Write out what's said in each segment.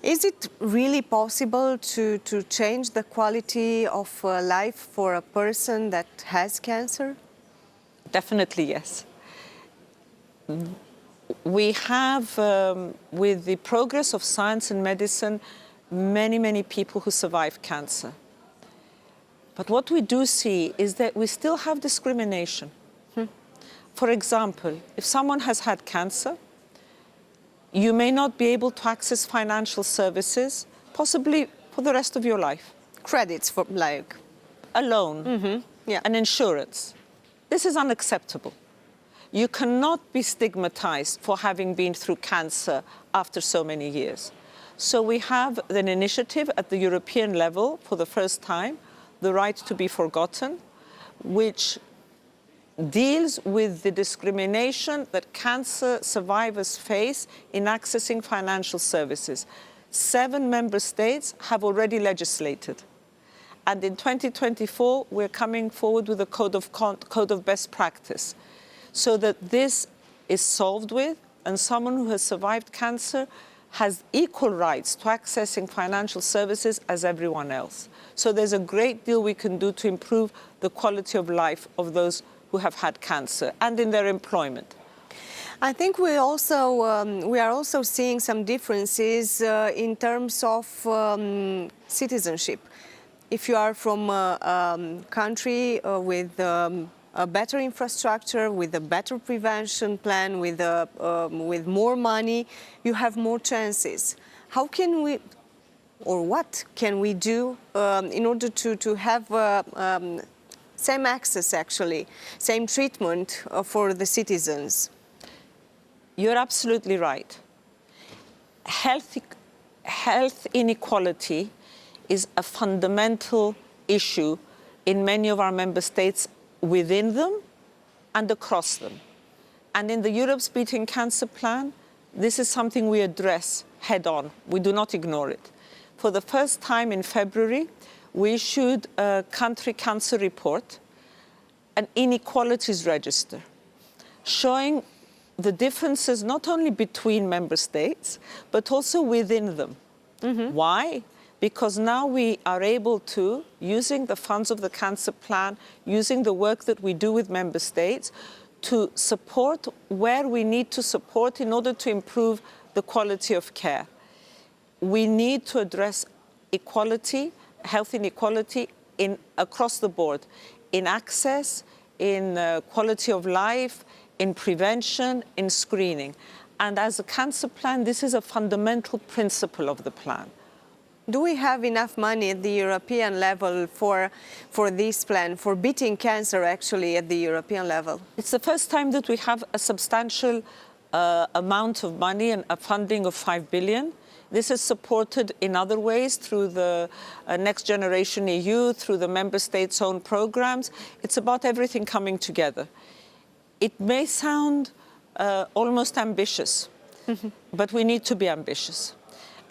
Is it really possible to change the quality of life for a person that has cancer? Definitely yes. We have, with the progress of science and medicine, many people who survive cancer. But what we do see is that we still have discrimination. For example, if someone has had cancer, you may not be able to access financial services, possibly for the rest of your life. Credits for like A loan, yeah. an insurance. This is unacceptable. You cannot be stigmatized for having been through cancer after so many years. So we have an initiative at the European level for the first time, the right to be forgotten, which deals with the discrimination that cancer survivors face in accessing financial services. 7 member states have already legislated. And in 2024, we're coming forward with a code of best practice so that this is solved with, and someone who has survived cancer has equal rights to accessing financial services as everyone else. So there's a great deal we can do to improve the quality of life of those who have had cancer and in their employment. I think we are also seeing some differences in terms of citizenship. If you are from a country with a better infrastructure, with a better prevention plan, with more money, you have more chances. How can we, or what can we do in order to have same access, actually, same treatment for the citizens? You're absolutely right. Health inequality is a fundamental issue in many of our member states, within them and across them. And in the Europe's Beating Cancer Plan, this is something we address head on. We do not ignore it. For the first time in February, we issued a country cancer report, an inequalities register, showing the differences not only between member states, but also within them. Why? Because now we are able to, using the funds of the cancer plan, using the work that we do with member states, to support where we need to support in order to improve the quality of care. We need to address equality, health inequality across the board, in access, in quality of life, in prevention, in screening. And as a cancer plan, this is a fundamental principle of the plan. Do we have enough money at the European level for this plan, for beating cancer actually at the European level? It's the first time that we have a substantial amount of money and a funding of 5 billion. This is supported in other ways through the Next Generation EU, through the member states' own programs. It's about everything coming together. It may sound almost ambitious, but we need to be ambitious.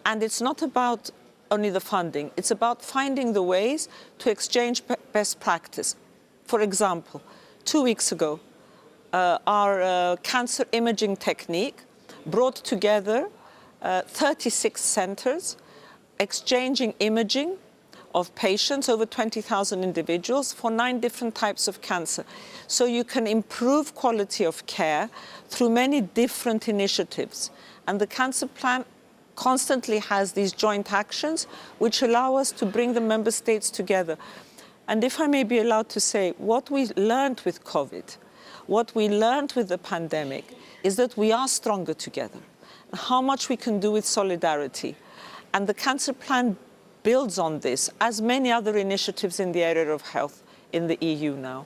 And it's not about only the funding. It's about finding the ways to exchange best practice. For example, 2 weeks ago, our cancer imaging technique brought together 36 centers, exchanging imaging of patients, over 20,000 individuals, for 9 different types of cancer. So you can improve quality of care through many different initiatives. And the cancer plan constantly has these joint actions which allow us to bring the member states together. And if I may be allowed to say, what we learned with COVID, what we learned with the pandemic, is that we are stronger together. How much we can do with solidarity. And the cancer plan builds on this, as many other initiatives in the area of health in the EU now.